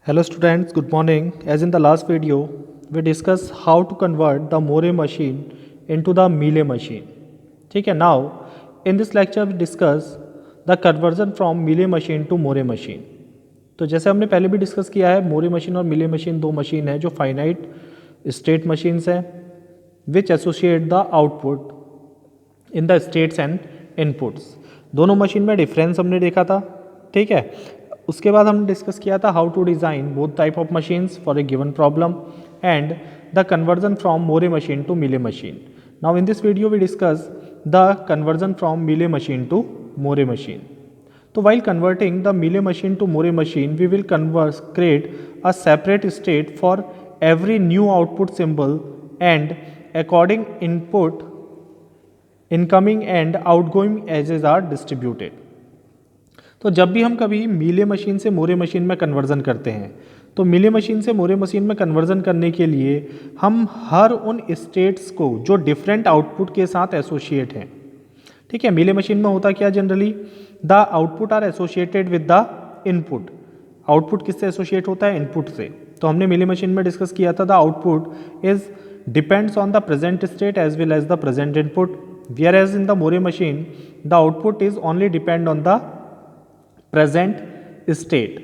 Hello students, good morning. As in the last video, we discussed how to convert the Moore machine into the Mealy machine. ठीक है. Now, in this lecture we discuss the conversion from Mealy machine to Moore machine. तो जैसे हमने पहले भी discuss किया है, Moore machine और मिले मशीन दो मशीन है जो फाइनाइट स्टेट मशीन्स हैं which associate the output in the states and inputs. दोनों मशीन में डिफरेंस हमने देखा था. ठीक है. उसके बाद हमने डिस्कस किया था how to design both type of machines for a given problem and the conversion from Moore machine to Mealy machine. Now in this video we discuss the conversion from Mealy machine to Moore machine. So while converting the Mealy machine to Moore machine, we will create a separate state for every new output symbol and according input incoming and outgoing edges are distributed. तो जब भी हम कभी Mealy machine से Moore machine में conversion करते हैं तो Mealy मशीन से मोरे मशीन में कन्वर्जन करने के लिए हम हर उन स्टेट्स को जो डिफरेंट आउटपुट के साथ एसोसिएट हैं. ठीक है. Mealy मशीन में होता क्या generally the output are associated with the input. Output किससे एसोसिएट होता है? इनपुट से. तो हमने Mealy मशीन में डिस्कस किया था the output is depends on the present state as well as the present input, whereas in the Moore machine the output is only depend on the present state.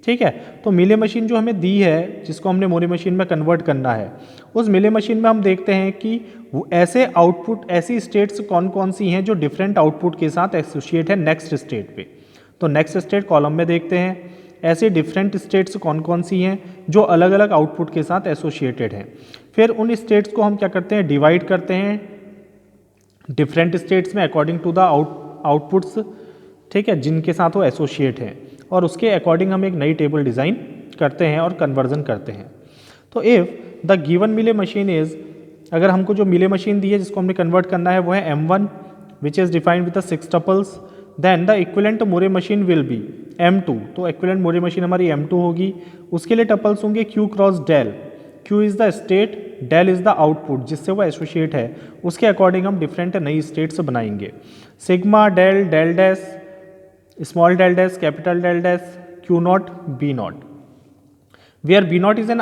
ठीक है. तो Mealy machine जो हमें दी है जिसको हमने Moore machine में convert करना है, उस Mealy मशीन में हम देखते हैं कि वो ऐसे आउटपुट ऐसी स्टेट्स कौन कौन सी हैं जो डिफरेंट आउटपुट के साथ एसोसिएट है नेक्स्ट स्टेट पे. तो नेक्स्ट स्टेट कॉलम में देखते हैं ऐसे डिफरेंट स्टेट्स कौन कौन सी हैं जो अलग अलग आउटपुट के साथ एसोसिएटेड हैं. फिर उन स्टेट्स को हम क्या करते हैं? डिवाइड करते हैं डिफरेंट स्टेट्स में अकॉर्डिंग टू द आउटपुट्स. ठीक है. जिनके साथ वो एसोसिएट हैं और उसके अकॉर्डिंग हम एक नई टेबल डिज़ाइन करते हैं और कन्वर्जन करते हैं. तो if the given Mealy machine is, अगर हमको जो Mealy मशीन दी है जिसको हमने कन्वर्ट करना है वो है M1 which is defined with the 6 tuples, then the equivalent Moore machine will be M2. तो इक्विवेलेंट मोरे मशीन हमारी M2 होगी. उसके लिए टपल्स होंगे Q cross del. Q is the state, del is the output जिससे वो associate है. उसके अकॉर्डिंग हम डिफरेंट नई स्टेट्स बनाएंगे. Sigma del, del dash, small del dash, capital del dash, Q naught, B naught, where B naught is an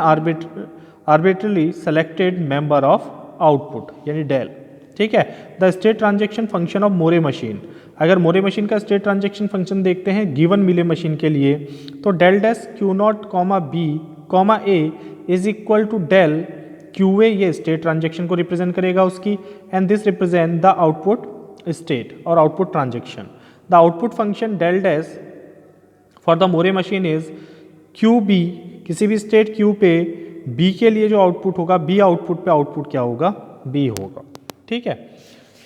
arbitrarily selected member of output यानी del. ठीक है. The state transaction function of Moore machine, अगर Moore machine का state transaction function देखते हैं given Mealy machine के लिए तो del dash Q naught comma B comma A is equal to del QA, ये स्टेट ट्रांजेक्शन को रिप्रेजेंट करेगा उसकी, and this represent the output state और output transaction. The output function del dash for the Moore machine is QB, किसी भी state Q पे B के लिए जो आउटपुट होगा, B आउटपुट पे आउटपुट क्या होगा? B होगा. ठीक है.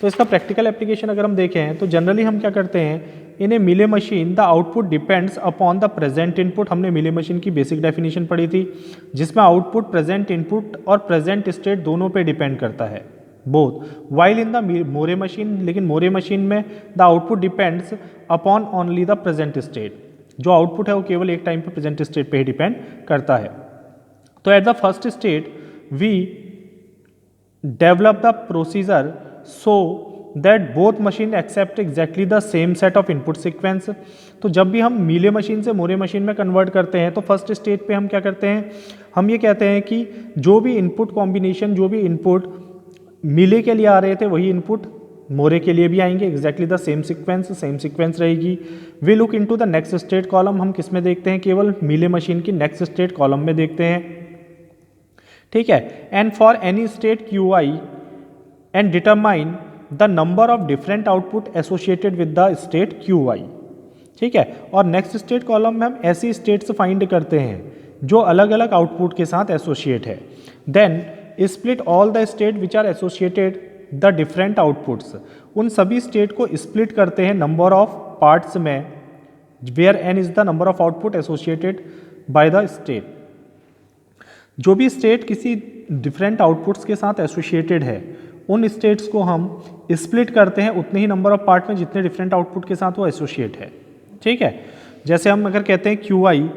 तो इसका प्रैक्टिकल एप्लीकेशन अगर हम देखें तो जनरली हम क्या करते हैं, इन ए Mealy machine the output depends upon the present input. हमने Mealy मशीन की बेसिक डेफिनेशन पढ़ी थी जिसमें आउटपुट प्रेजेंट इनपुट और प्रेजेंट स्टेट दोनों पे डिपेंड करता है, both. While in the Moore machine, लेकिन मोरे मशीन में the output depends upon only the present state. जो आउटपुट है वो केवल एक टाइम पे प्रेजेंट स्टेट पे ही डिपेंड करता है. तो at the first state we develop the procedure so that both machine accept exactly the same set of input sequence. तो जब भी हम Mealy मशीन से मोरे मशीन में कन्वर्ट करते हैं तो फर्स्ट स्टेट पे हम क्या करते हैं, हम ये कहते हैं कि जो भी इनपुट कॉम्बिनेशन, जो भी इनपुट Mealy के लिए आ रहे थे वही इनपुट मोरे के लिए भी आएंगे, एग्जैक्टली द सेम सीक्वेंस रहेगी. We look into the next state column, हम किस में देखते हैं? केवल Mealy मशीन की नेक्स्ट स्टेट कॉलम में देखते हैं. ठीक है. And for any state QI and determine the number of different output associated with the state QI. ठीक है. और नेक्स्ट स्टेट कॉलम में हम ऐसी स्टेट्स फाइंड करते हैं जो अलग अलग आउटपुट के साथ एसोसिएट है. Then split all the state which are associated the different outputs. उन सभी स्टेट को स्प्लिट करते हैं नंबर ऑफ पार्ट्स में, where n is the number of output associated by the state. जो भी स्टेट किसी डिफरेंट आउटपुट्स के साथ एसोसिएटेड है उन स्टेट्स को हम स्प्लिट करते हैं उतने ही नंबर ऑफ पार्ट में जितने डिफरेंट आउटपुट के साथ वो एसोसिएट है. ठीक है. जैसे हम अगर कहते हैं QI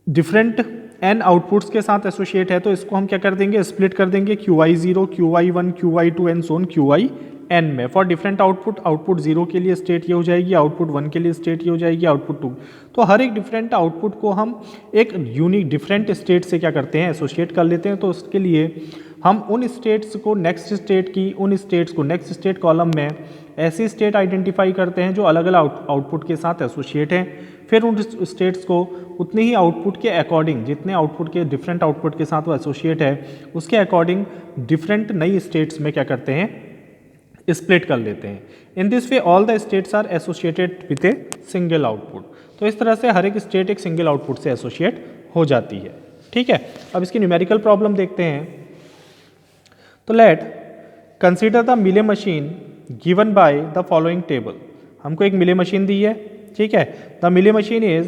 डिफरेंट n आउटपुट्स के साथ एसोसिएट है तो इसको हम क्या कर देंगे? स्प्लिट कर देंगे QI0, QI1, QI2 and so on QI n में फॉर डिफरेंट आउटपुट, आउटपुट 0 के लिए स्टेट ये हो जाएगी, आउटपुट 1 के लिए स्टेट ये हो जाएगी, आउटपुट 2। तो हर एक डिफरेंट आउटपुट को हम एक यूनिक डिफरेंट स्टेट से क्या करते हैं, एसोसिएट कर लेते हैं। तो उसके लिए हम उन स्टेट्स को नेक्स्ट स्टेट की, उन स्टेट्स को नेक्स्ट स्टेट कॉलम में ऐसी स्टेट आइडेंटिफाई करते हैं जो अलग अलग आउटपुट के साथ एसोसिएट हैं। फिर उन स्टेट्स को उतने ही आउटपुट के अकॉर्डिंग, जितने आउटपुट के डिफरेंट आउटपुट के साथ वो एसोसिएट है, उसके अकॉर्डिंग डिफरेंट नई स्टेट्स में क्या करते हैं, स्प्लिट कर लेते हैं। In this way all the states are associated with a single output. तो इस तरह से हर एक स्टेट एक सिंगल आउटपुट से एसोसिएट हो जाती है। ठीक है, अब इसकी न्यूमेरिकल प्रॉब्लम देखते हैं। तो late consider the Mealy machine given by the following table. हमको एक मिले मशीन दी है, ठीक है। The Mealy machine is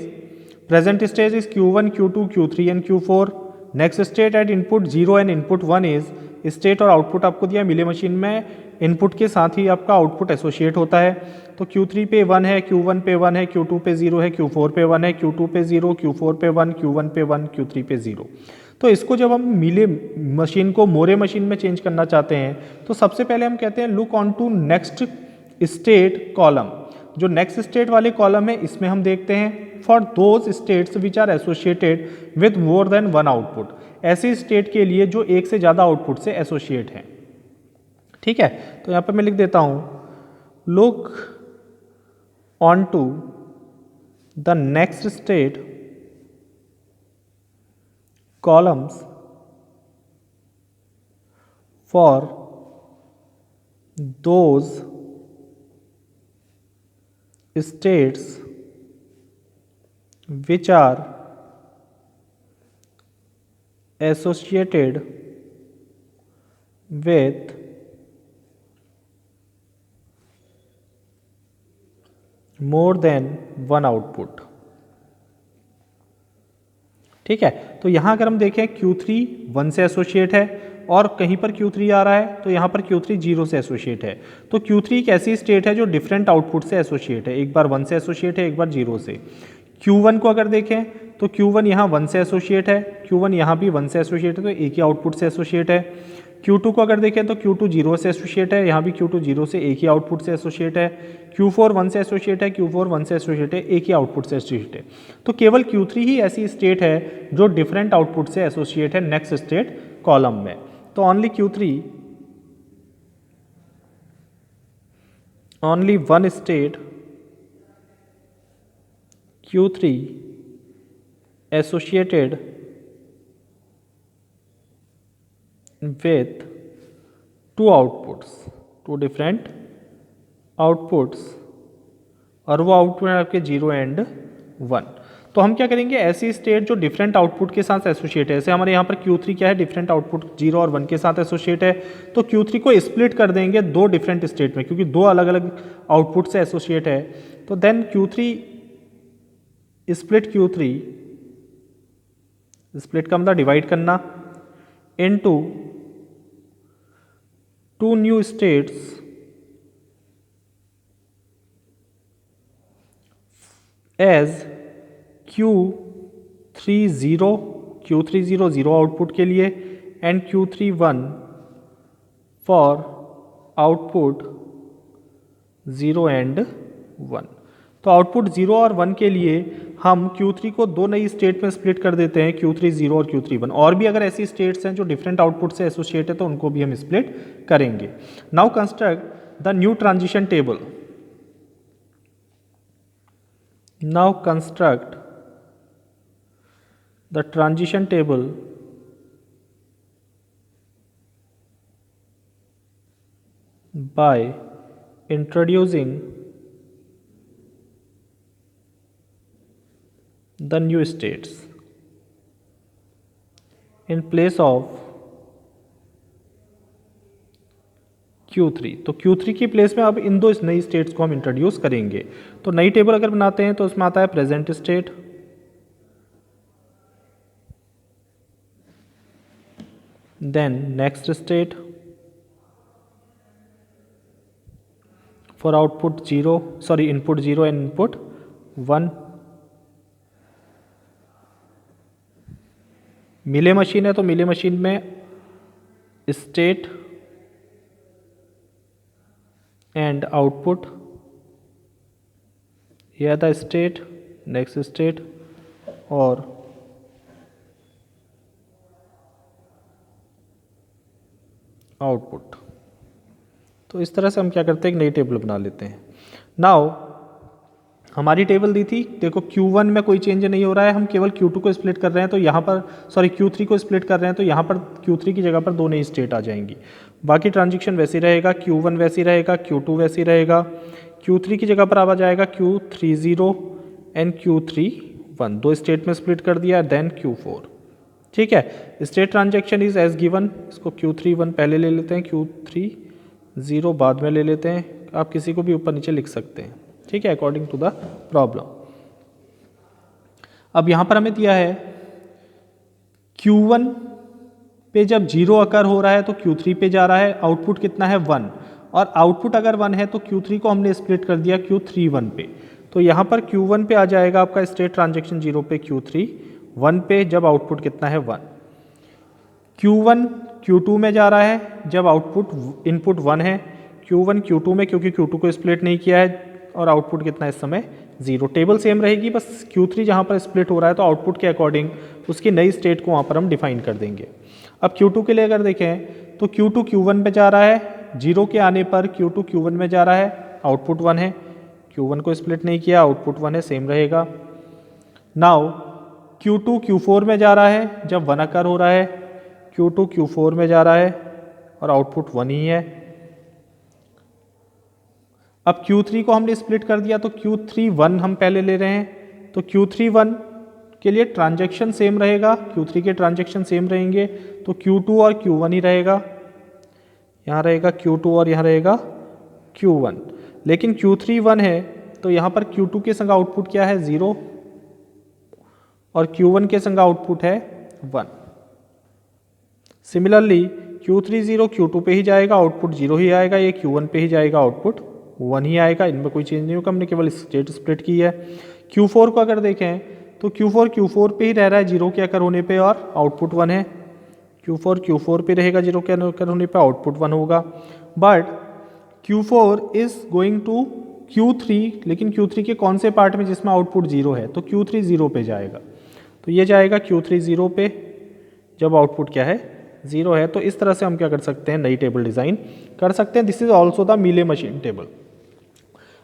present stage is Q1, Q2, Q3 and Q4। Next state at input 0 and input 1 is state और output आपको दिया मिले मशीन में, इनपुट के साथ ही आपका आउटपुट एसोसिएट होता है। तो Q3 पे 1 है, Q1 पे 1 है, Q2 पे 0 है, Q4 पे 1 है, Q2 पे 0, Q4 पे 1, Q1 पे 1, Q3 पे 0। तो इसको जब हम मिले मशीन को मोरे मशीन में चेंज करना चाहते हैं तो सबसे पहले हम कहते हैं look on to next state column. जो नेक्स्ट स्टेट वाले कॉलम है इसमें हम देखते हैं for those states which are associated with more than one output, ऐसी स्टेट के लिए जो एक से ज़्यादा आउटपुट से एसोसिएट हैं। ठीक है, तो यहाँ पर मैं लिख देता हूँ look on to the next state columns for those states which are associated with more than one output। ठीक है, तो यहाँ अगर हम देखें Q3 1 से एसोसिएट है और कहीं पर Q3 आ रहा है तो यहाँ पर Q3 0 से एसोसिएट है। तो Q3 एक ऐसी स्टेट है जो डिफरेंट आउटपुट से एसोसिएट है, एक बार 1 से एसोसिएट है, एक बार 0 से। Q1 को अगर देखें तो Q1 यहाँ 1 से एसोसिएट है, Q1 यहाँ भी 1 से एसोसिएट है, तो एक ही आउटपुट से एसोसिएट है। Q2 को अगर देखें तो Q2 0 से एसोसिएट है, यहाँ भी Q2 0 से एक ही आउटपुट से एसोसिएट है। Q4 1 से एसोसिएट है, Q4 1 से एसोसिएट है, एक ही आउटपुट से एसोसिएट है। तो केवल Q3 ही ऐसी स्टेट है जो डिफरेंट आउटपुट से एसोसिएट है नेक्स्ट स्टेट कॉलम में। तो only one state Q3 associated with two different outputs, और वो आउटपुट है आपके 0 एंड 1। तो हम क्या करेंगे, ऐसी स्टेट जो डिफरेंट आउटपुट के साथ एसोसिएट है, जैसे हमारे यहाँ पर Q3 क्या है, डिफरेंट आउटपुट 0 और 1 के साथ एसोसिएट है, तो Q3 को स्प्लिट कर देंगे दो डिफरेंट स्टेट में, क्योंकि दो अलग अलग आउटपुट से एसोसिएट है। तो then Q3 split Q3 split का मतलब डिवाइड करना into two new states as Q3 0 output के लिए and Q3 1 for output 0 and 1। तो आउटपुट 0 और 1 के लिए हम Q3 को दो नई स्टेट में स्प्लिट कर देते हैं, Q3 0 और Q3 1। और भी अगर ऐसी स्टेट्स हैं जो डिफरेंट आउटपुट से एसोसिएट है तो उनको भी हम स्प्लिट करेंगे। Now construct the new transition table. Now construct the transition table by introducing the new states in place of Q3। तो Q3 की प्लेस में अब इन दो नई स्टेट्स को हम इंट्रोड्यूस करेंगे। तो नई टेबल अगर बनाते हैं तो उसमें आता है present state, then next state for output 0, sorry input 0 and input 1। Mealy machine है तो मिले मशीन में state and output. Here the state, next state और आउटपुट। तो इस तरह से हम क्या करते हैं, एक नई टेबल बना लेते हैं। नाउ हमारी टेबल दी थी, देखो Q1 में कोई चेंज नहीं हो रहा है, हम केवल Q2 को स्प्लिट कर रहे हैं, तो यहाँ पर सॉरी Q3 को स्प्लिट कर रहे हैं, तो यहाँ पर Q3 की जगह पर दो नई स्टेट आ जाएंगी। बाकी ट्रांजिशन वैसे ही रहेगा, Q1 वैसे ही रहेगा, Q2 वैसे ही रहेगा, Q3 की जगह पर आ जाएगा Q30 एंड Q31, दो स्टेट में स्प्लिट कर दिया, देन Q4। ठीक है, state transaction is as given, इसको Q31 पहले ले लेते हैं, Q30 बाद में ले लेते हैं, आप किसी को भी ऊपर नीचे लिख सकते हैं। ठीक है, अकॉर्डिंग टू द प्रॉब्लम। अब यहां पर हमें दिया है Q1 पे जब 0 अकर हो रहा है तो Q3 पे जा रहा है, आउटपुट कितना है 1, और आउटपुट अगर 1 है तो Q3 को हमने स्प्लिट कर दिया Q31 पे, तो यहाँ पर Q1 पे आ जाएगा आपका स्टेट ट्रांजेक्शन 0 पे, Q3 1 पे जब आउटपुट कितना है 1। Q1 Q2 में जा रहा है जब आउटपुट इनपुट 1 है, Q1 Q2 में क्योंकि Q2 को स्प्लिट नहीं किया है, और आउटपुट कितना है इस समय 0। टेबल सेम रहेगी, बस Q3 जहाँ पर स्प्लिट हो रहा है तो आउटपुट के अकॉर्डिंग उसकी नई स्टेट को वहाँ पर हम डिफाइन कर देंगे। अब Q2 के लिए अगर देखें तो Q2 Q1 पे जा रहा है, 0 के आने पर Q2 Q1 में जा रहा है, आउटपुट 1 है, Q1 को स्प्लिट नहीं किया, आउटपुट 1 है, सेम रहेगा। नाउ Q2 Q4 में जा रहा है जब 1 अकर हो रहा है, Q2 Q4 में जा रहा है और आउटपुट 1 ही है। अब Q3 को हमने स्प्लिट कर दिया तो Q31 हम पहले ले रहे हैं, तो Q31 के लिए ट्रांजैक्शन सेम रहेगा, Q3 के ट्रांजैक्शन सेम रहेंगे, तो Q2 और Q1 ही रहेगा, यहाँ रहेगा Q2 और यहाँ रहेगा Q1। लेकिन Q3 1 है तो यहाँ पर Q2 के संग आउटपुट क्या है 0 और Q1 के संग आउटपुट है 1। सिमिलरली Q3 0 Q2 पे ही जाएगा, आउटपुट 0 ही आएगा, ये Q1 पे ही जाएगा, आउटपुट 1 ही आएगा, इनमें कोई चेंज नहीं होगा, हमने केवल स्टेट स्प्लिट की है। Q4 को अगर देखें तो Q4 पे ही रह रहा है 0 के अकर होने पे और आउटपुट 1 है, Q4 पे रहेगा 0 के अकर होने पे, आउटपुट 1 होगा। But Q4 is going to Q3, लेकिन Q3 के कौन से पार्ट में जिसमें आउटपुट 0 है, तो Q3 0 पे जाएगा, तो ये जाएगा Q3 0 पे जब आउटपुट क्या है 0 है। तो इस तरह से हम क्या कर सकते हैं, नई टेबल डिज़ाइन कर सकते हैं। This is also the Mealy machine table.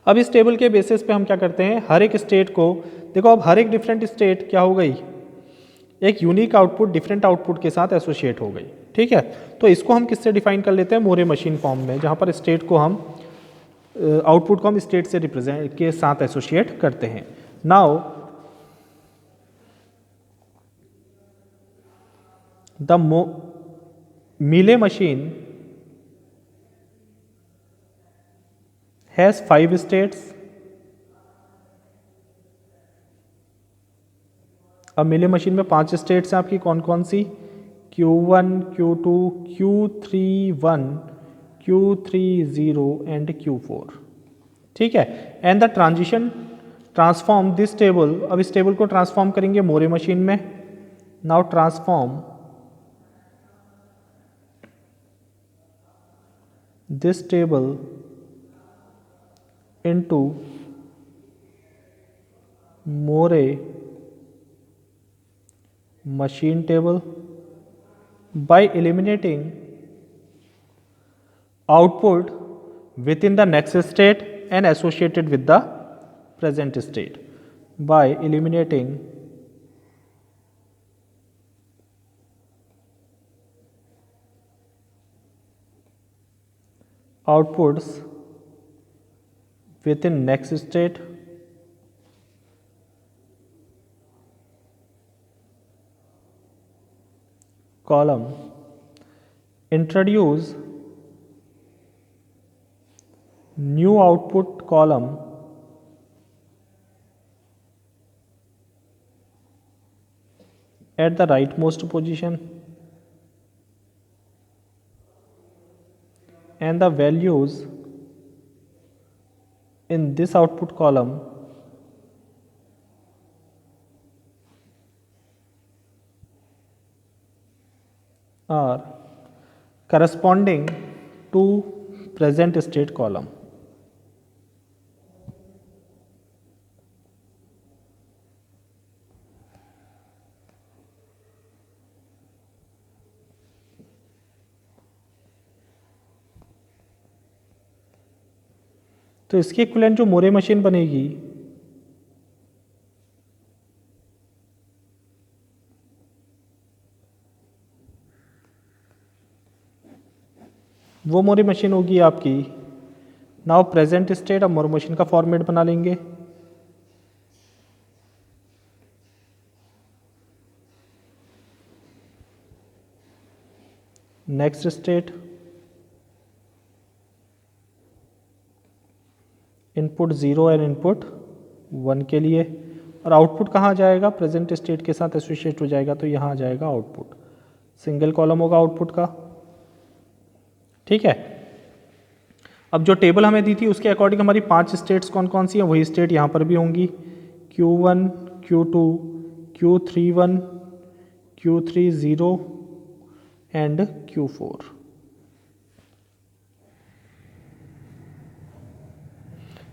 अब इस टेबल के बेसिस पे हम क्या करते हैं, हर एक स्टेट को देखो, अब हर एक डिफरेंट स्टेट क्या हो गई, एक यूनिक आउटपुट डिफरेंट आउटपुट के साथ एसोसिएट हो गई। ठीक है, तो इसको हम किससे डिफाइन कर लेते हैं, मोरे मशीन फॉर्म में, जहाँ पर स्टेट को हम आउटपुट को हम स्टेट से रिप्रेजेंट के साथ एसोसिएट करते हैं। Now the Mealy machine has 5 states। अब मीले मशीन में 5 स्टेट्स हैं आपकी, कौन कौन सी, Q1 Q2 Q31 Q30 and Q4। ठीक है, and the transform this table, अब इस टेबल को ट्रांसफॉर्म करेंगे मोरे मशीन में। Now transform this table into Moore machine table by eliminating output within the next state and associated with the present state, by eliminating outputs within next state column, introduce new output column at the rightmost position, and the values in this output column are corresponding to present state column। तो इसकी equivalent जो Moore machine बनेगी वो Moore machine होगी आपकी now present state. अब मोरे machine का format बना लेंगे। Next state, input 0 and input 1 के लिए, और आउटपुट कहाँ जाएगा, प्रेजेंट स्टेट के साथ एसोसिएट हो जाएगा, तो यहाँ आ जाएगा आउटपुट। सिंगल कॉलम होगा आउटपुट का, ठीक है। अब जो टेबल हमें दी थी उसके अकॉर्डिंग हमारी 5 स्टेट्स कौन कौन सी हैं, वही स्टेट यहाँ पर भी होंगी, Q1, Q2, Q31, Q30 and Q4।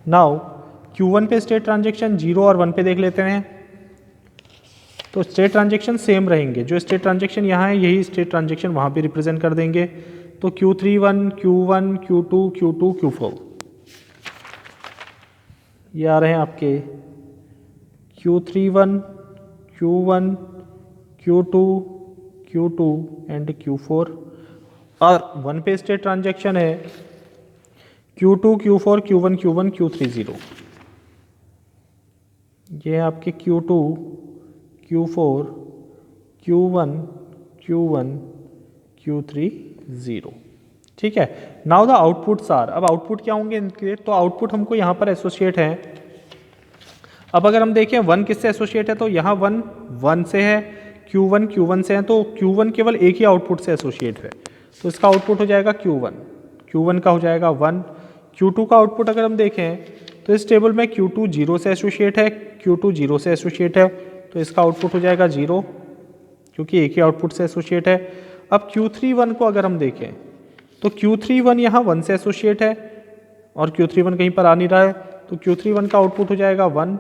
Now Q1 पे स्टेट ट्रांजेक्शन 0 और 1 पे देख लेते हैं। तो स्टेट ट्रांजेक्शन सेम रहेंगे, जो स्टेट ट्रांजेक्शन यहाँ है यही स्टेट ट्रांजेक्शन वहाँ पे रिप्रेजेंट कर देंगे। तो Q31, Q1, Q2, Q2, Q4 ये आ रहे हैं आपके Q31, Q1, Q2, Q2 and Q4। और 1 पे स्टेट ट्रांजेक्शन है Q2, Q4, Q1, Q1, Q30। ये है आपके Q2, Q4, Q1, Q1, Q30, ठीक है। नाउ द आउटपुट्स आर, अब आउटपुट क्या होंगे इनके, तो आउटपुट हमको यहाँ पर एसोसिएट है। अब अगर हम देखें 1 किससे एसोसिएट है, तो यहाँ 1 1 से है, Q1 Q1 से है, तो Q1 केवल एक ही आउटपुट से एसोसिएट है, तो इसका आउटपुट हो जाएगा Q1, Q1 का हो जाएगा 1। Q2 का आउटपुट अगर हम देखें तो इस टेबल में Q2 0 से एसोसिएट है, Q2 0 से एसोसिएट है, तो इसका आउटपुट हो जाएगा 0, क्योंकि एक ही आउटपुट से एसोसिएट है। अब Q31 को अगर हम देखें तो Q31 यहाँ 1 से एसोसिएट है, और Q31 कहीं पर आ नहीं रहा है, तो Q31 का आउटपुट हो जाएगा 1,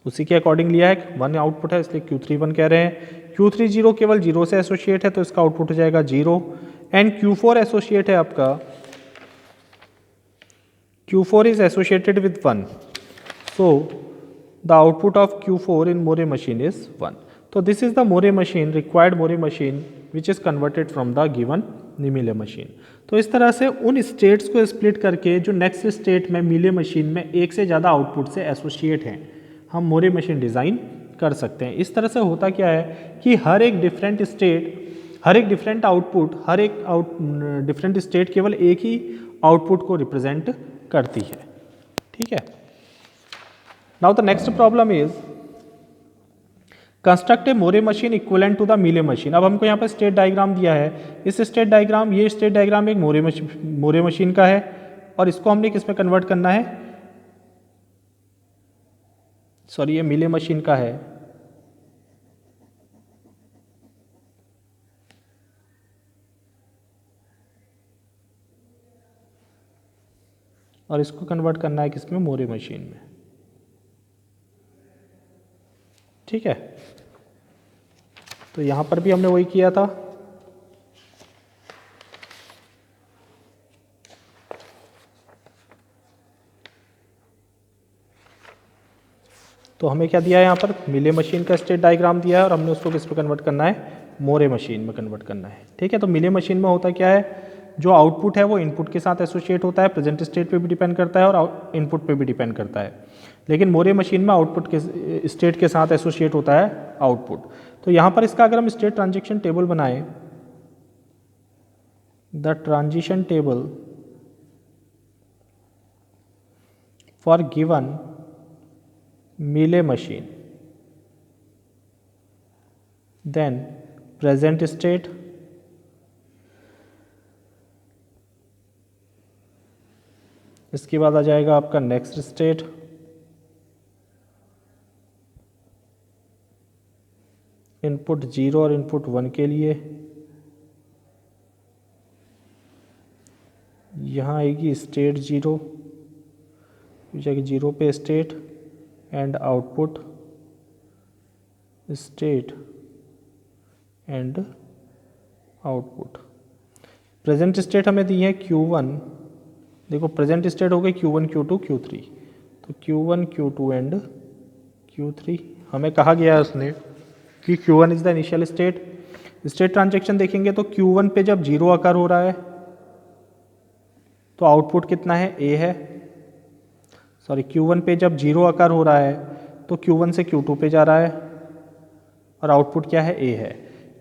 उसी के अकॉर्डिंग लिया है, 1 आउटपुट है इसलिए Q31 कह रहे हैं। Q30 केवल 0 से एसोसिएट है, तो इसका आउटपुट हो जाएगा 0, एंड Q4 एसोसिएट है आपका, Q4 is associated with 1, so the output of Q4 in Moore machine is 1. So this is the Moore machine, required Moore machine which is converted from the given Mealy machine. तो इस तरह से उन states को split करके जो next state में Mealy machine में एक से ज़्यादा आउटपुट से एसोसिएट हैं, हम मोरे मशीन डिज़ाइन कर सकते हैं। इस तरह से होता क्या है कि हर एक डिफरेंट स्टेट, हर एक डिफरेंट आउटपुट, हर एक डिफरेंट स्टेट केवल एक ही आउटपुट को रिप्रेजेंट करती है, ठीक है। Now the next problem is construct a Moore machine equivalent to the Mealy machine. अब हमको यहाँ पर स्टेट डायग्राम दिया है, इस स्टेट डायग्राम, ये स्टेट डायग्राम एक मोरे मशीन का है, और इसको हमने किस में कन्वर्ट करना है, सॉरी ये मीले मशीन का है, और इसको कन्वर्ट करना है किसमें, मोरे मशीन में, ठीक है। तो यहां पर भी हमने वही किया था। तो हमें क्या दिया है, यहाँ पर मिले मशीन का स्टेट डायग्राम दिया है, और हमने उसको किस पे कन्वर्ट करना है, मोरे मशीन में कन्वर्ट करना है, ठीक है। तो मिले मशीन में होता क्या है, जो आउटपुट है वो इनपुट के साथ एसोसिएट होता है, प्रेजेंट स्टेट पे भी डिपेंड करता है और इनपुट पे भी डिपेंड करता है, लेकिन मोरे मशीन में आउटपुट के स्टेट के साथ एसोसिएट होता है आउटपुट। तो यहाँ पर इसका अगर हम स्टेट ट्रांजिशन टेबल बनाएं, the transition table for given Mealy machine, then present state, इसके बाद आ जाएगा आपका नेक्स्ट स्टेट, इनपुट 0 और इनपुट 1 के लिए, यहाँ आएगी स्टेट 0, जाएगी 0 पे state and output state and output. Present state हमें दी है Q1, देखो प्रेजेंट स्टेट हो गई Q1 Q2 Q3, तो Q1 Q2 एंड Q3। हमें कहा गया है उसने कि Q1 is the initial state. State transaction देखेंगे तो Q1 पे जब 0 अकर हो रहा है तो आउटपुट कितना है, A है। सॉरी, Q1 पे जब 0 अकर हो रहा है तो Q1 से Q2 पे जा रहा है और आउटपुट क्या है, A है।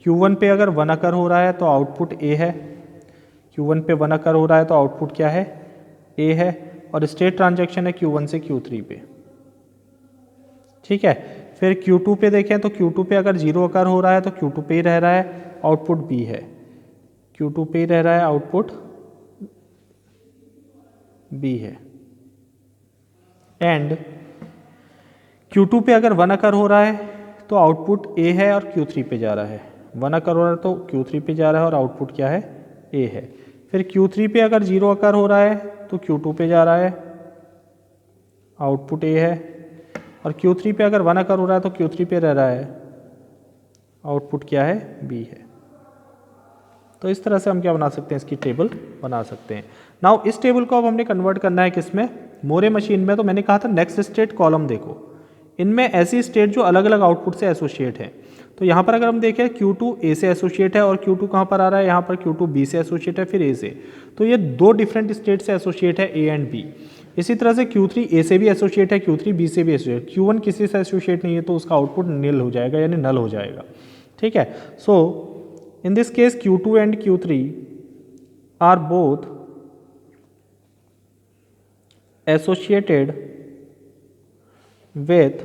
Q1 पे अगर 1 अकर हो रहा है तो आउटपुट A है। Q1 पे 1 अकर हो रहा है तो आउटपुट क्या है, A है। और स्टेट ट्रांजेक्शन है Q1 से Q3 पे, ठीक है। फिर Q2 पे देखें तो Q2 पे अगर 0 अकर हो रहा है तो Q2 पे ही रह रहा है, आउटपुट B है। Q2 पे ही रह रहा है, आउटपुट B है। एंड Q2 पे अगर 1 अकर हो रहा है तो आउटपुट A है और Q3 पे जा रहा है। 1 अकर हो रहा है तो Q3 पे जा रहा है और आउटपुट क्या है, A है। फिर Q3 पे अगर 0 अकर हो रहा है तो Q2 पे जा रहा है, आउटपुट A है। और Q3 पे अगर 1 अकर हो रहा है तो Q3 पे रह रहा है, आउटपुट क्या है, B है। तो इस तरह से हम क्या बना सकते हैं, इसकी टेबल बना सकते हैं। नाउ इस टेबल को अब हमने कन्वर्ट करना है किसमें, मोरे मशीन में। तो मैंने कहा था नेक्स्ट स्टेट कॉलम देखो, इनमें ऐसी स्टेट जो अलग अलग आउटपुट से एसोसिएट है। तो यहाँ पर अगर हम देखें Q2 A से एसोसिएट है और Q2 कहाँ पर आ रहा है, यहाँ पर Q2 B से एसोसिएट है, फिर A से। तो ये दो डिफरेंट स्टेट से एसोसिएट है, A एंड B। इसी तरह से Q3 A से भी एसोसिएट है, Q3 B से भी एसोसिएट। Q1 किसी से एसोसिएट नहीं है तो उसका आउटपुट नील हो जाएगा, यानी नल हो जाएगा, ठीक है। सो in this case Q2 and Q3 are both associated with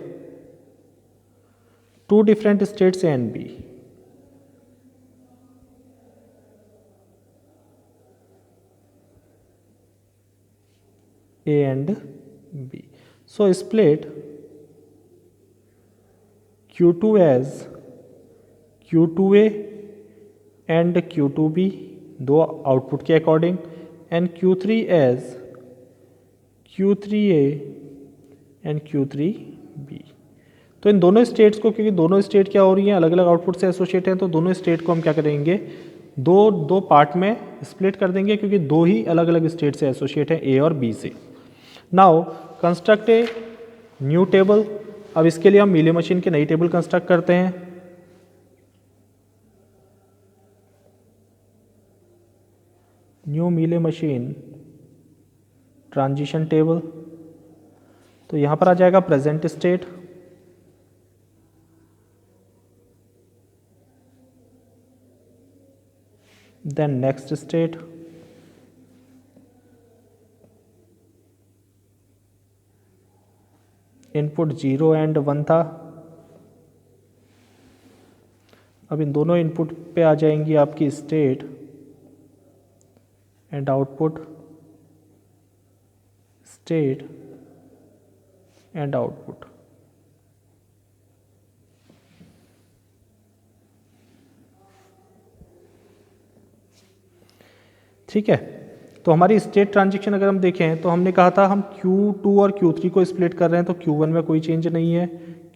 two different states A and B. A and B. So split Q2 as Q2A and Q2B, दो आउटपुट के according, and Q3 as Q3A and Q3B। तो इन दोनों states को, क्योंकि दोनों state क्या हो रही हैं, अलग अलग आउटपुट से एसोसिएट हैं, तो दोनों स्टेट को हम क्या करेंगे, दो पार्ट में स्प्लिट कर देंगे, क्योंकि दो ही अलग अलग स्टेट से एसोसिएट हैं, A और B से। Now construct a new table. अब इसके लिए हम मीले मशीन की नई टेबल कंस्ट्रक्ट करते हैं। New Mealy machine transition table. तो यहाँ पर आ जाएगा present state, then next state, input 0 and 1 था। अब इन दोनों इनपुट पे आ जाएंगी आपकी state and output, state and output. ठीक है। तो हमारी स्टेट ट्रांजिशन अगर हम देखें तो हमने कहा था हम Q2 और Q3 को स्प्लिट कर रहे हैं, तो Q1 में कोई चेंज नहीं है।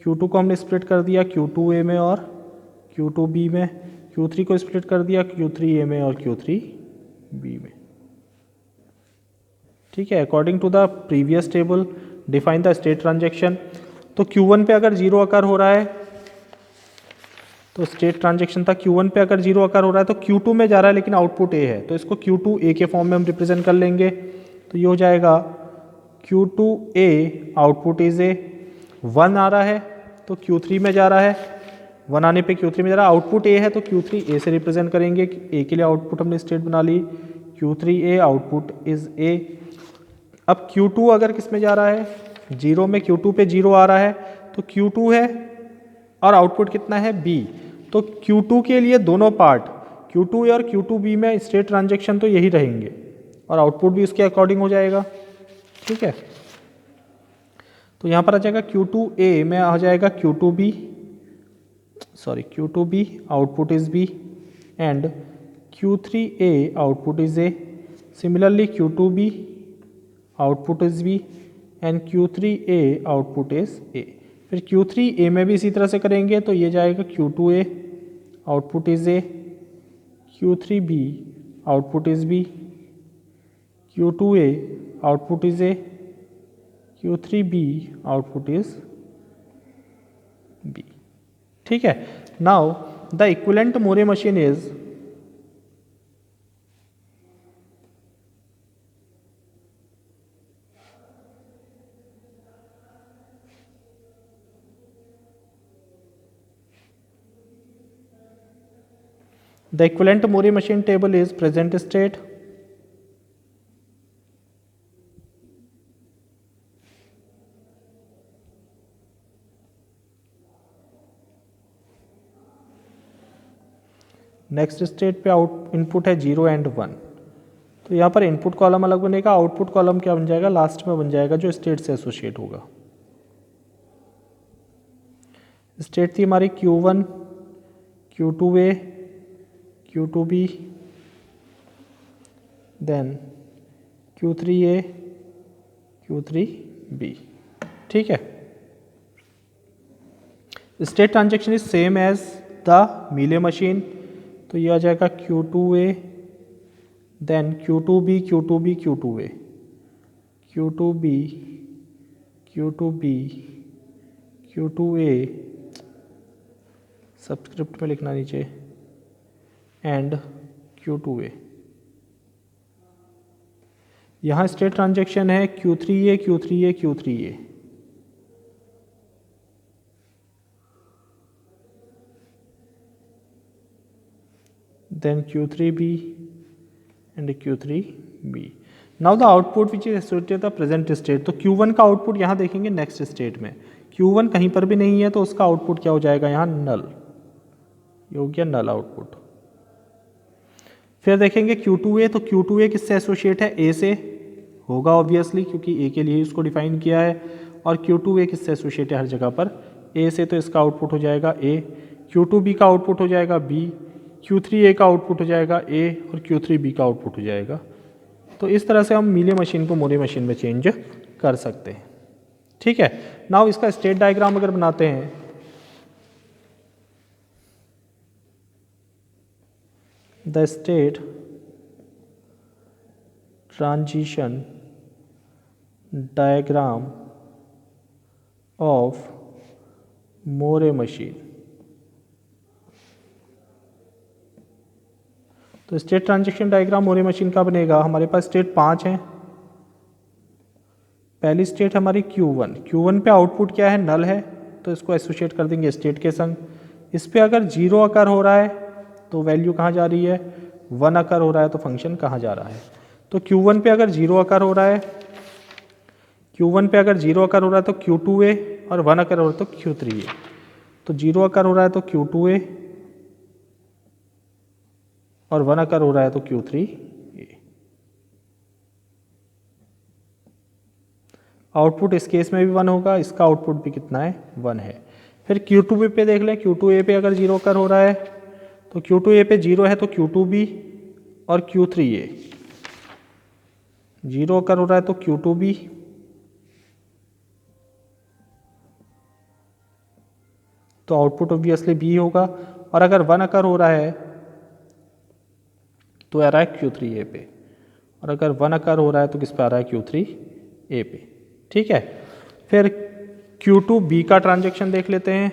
Q2 को हमने स्प्लिट कर दिया Q2A में और Q2B में। Q3 को स्प्लिट कर दिया Q3A में और Q3B में। ठीक है। According to the previous table define the state transaction. तो Q1 पे अगर 0 अकर हो रहा है तो स्टेट ट्रांजेक्शन था, Q1 पे अगर 0 अकर हो रहा है तो Q2 में जा रहा है लेकिन आउटपुट A है, तो इसको Q2A के फॉर्म में हम रिप्रेजेंट कर लेंगे। तो ये हो जाएगा Q2A आउटपुट इज A। 1 आ रहा है तो Q3 में जा रहा है, 1 आने पे Q3 में जा रहा है, आउटपुट A है तो Q3A से रिप्रेजेंट करेंगे। A के लिए आउटपुट हमने स्टेट बना ली, Q3A आउटपुट इज A। अब Q2 अगर किस में जा रहा है, 0 में, Q2 पे 0 आ रहा है तो Q2 है और आउटपुट कितना है, B। तो Q2 के लिए दोनों पार्ट Q2A और Q2B में स्टेट ट्रांजेक्शन तो यही रहेंगे और आउटपुट भी उसके अकॉर्डिंग हो जाएगा। ठीक है। तो यहाँ पर आ जाएगा Q2A में आ जाएगा Q2B, sorry Q2B output is B and Q3A output is A। Similarly Q2B output is B and Q3A output is A। फिर Q3A में भी इसी तरह से करेंगे, तो ये जाएगा Q2A output is A, Q3B output is B, Q2A output is A, Q3B output is B. ठीक है. Now the equivalent Moore machine is the equivalent Moore machine table is present state, next state पे input है 0 and 1. तो यहाँ पर input column अलग बनेगा, output column क्या बन जाएगा, लास्ट में बन जाएगा जो स्टेट से एसोसिएट होगा. स्टेट थी हमारी Q1, Q2A, Q2B, then Q3A, Q3B. ठीक है. State transaction is same as the Mealy machine. तो ये आ जाएगा Q2A, then Q2B, Q2B, Q2A, Q2B, Q2B, Q2A, subscript में लिखना नीचे, एंड Q2A. यहाँ स्टेट ट्रांजेक्शन है Q3A, Q3A, Q3A. then Q3B and Q3B. Now the output which is associated with the present state. तो Q1 का output यहाँ देखेंगे next state में. Q1 कहीं पर भी नहीं है तो उसका आउटपुट क्या हो जाएगा, यहाँ नल. ये हो गया नल आउटपुट. फिर देखेंगे Q2A. तो Q2A किससे एसोसिएट है, A से होगा ऑब्वियसली, क्योंकि A के लिए इसको डिफाइन किया है. और Q2A किससे एसोसिएट है हर जगह पर, A से. तो इसका आउटपुट हो जाएगा A. Q2B का आउटपुट हो जाएगा B, Q3A का आउटपुट हो जाएगा A, और Q3B का आउटपुट हो जाएगा. तो इस तरह से हम मीले मशीन को मोरे मशीन में चेंज कर सकते हैं. ठीक है. नाउ इसका स्टेट डायग्राम अगर बनाते हैं, the state transition diagram of Moore machine. तो स्टेट ट्रांजेक्शन डायग्राम मोरे मशीन का बनेगा. हमारे पास स्टेट 5 हैं. पहली स्टेट हमारी Q1. Q1 पे आउटपुट क्या है, नल है, तो इसको एसोसिएट कर देंगे स्टेट के संग. इस पे अगर 0 अकर हो रहा है तो वैल्यू कहाँ जा रही है, 1 अकर हो रहा है तो फंक्शन कहाँ जा रहा है. तो Q1 पे अगर 0 अकर हो रहा है, Q1 पे अगर 0 अकर हो रहा है तो Q2A, और 1 अकर हो रहा है तो Q3A. तो 0 अकर हो रहा है तो Q2A, और 1 अकर हो रहा है तो Q3A. आउटपुट इस केस में भी 1 होगा, इसका आउटपुट भी कितना है, 1 है. फिर Q2B पे देख लें. Q2A पे अगर 0 अकर हो रहा है तो Q2A पे 0 है तो Q2B और Q3A. 0 अकर हो रहा है तो Q2B, तो आउटपुट ऑब्वियसली B होगा. और अगर 1 अकर हो रहा है तो आ रहा है Q3A पे, और अगर 1 अकर हो रहा है तो किस पे आ रहा है, Q3A पे. ठीक है. फिर Q2B का ट्रांजेक्शन देख लेते हैं.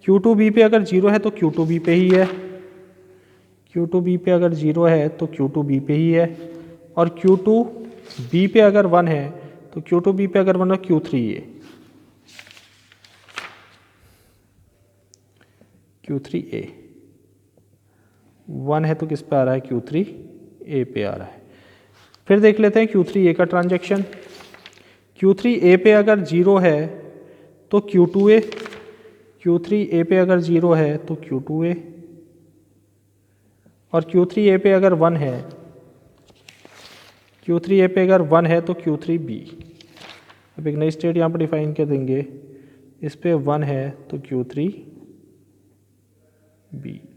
Q2B पे अगर 0 है तो Q2B पे ही है, Q2B पे अगर 0 है तो Q2B पे ही है. और Q2B पे अगर 1 है तो Q2B पे अगर 1 है Q3A. Q3A 1 है तो किस पे आ रहा है, Q3A पे आ रहा है. फिर देख लेते हैं Q3A का ट्रांजेक्शन. Q3A पे अगर 0 है तो Q2A, Q3A पे अगर 0 है तो Q2A, और Q3A पे अगर 1 है, Q3A पे अगर 1 है तो Q3B. अब एक नई स्टेट यहाँ पर डिफाइन कर देंगे. इस पे 1 है तो Q3B,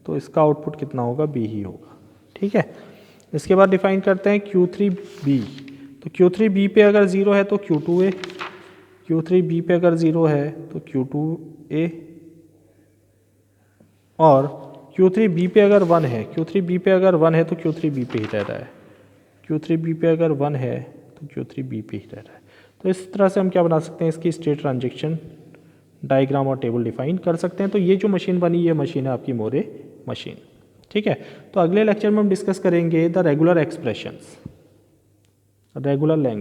तो इसका आउटपुट कितना होगा, B ही होगा. ठीक है. इसके बाद डिफाइन करते हैं Q3B. तो Q3B पे अगर 0 है तो Q2A, Q3B पे अगर 0 है तो Q2A, और Q3B पे अगर 1 है, Q3B पे अगर 1 है तो Q3B पे ही रह रहा है. Q3 B पे अगर 1 है तो Q3 B पे ही रह रहा है। तो इस तरह से हम क्या बना सकते हैं, इसकी स्टेट ट्रांजेक्शन डायग्राम और टेबल डिफाइन कर सकते हैं। तो ये जो मशीन बनी, ये मशीन है आपकी मोरे मशीन। ठीक है, तो अगले लेक्चर में हम डिस्कस करेंगे the regular expressions, regular language.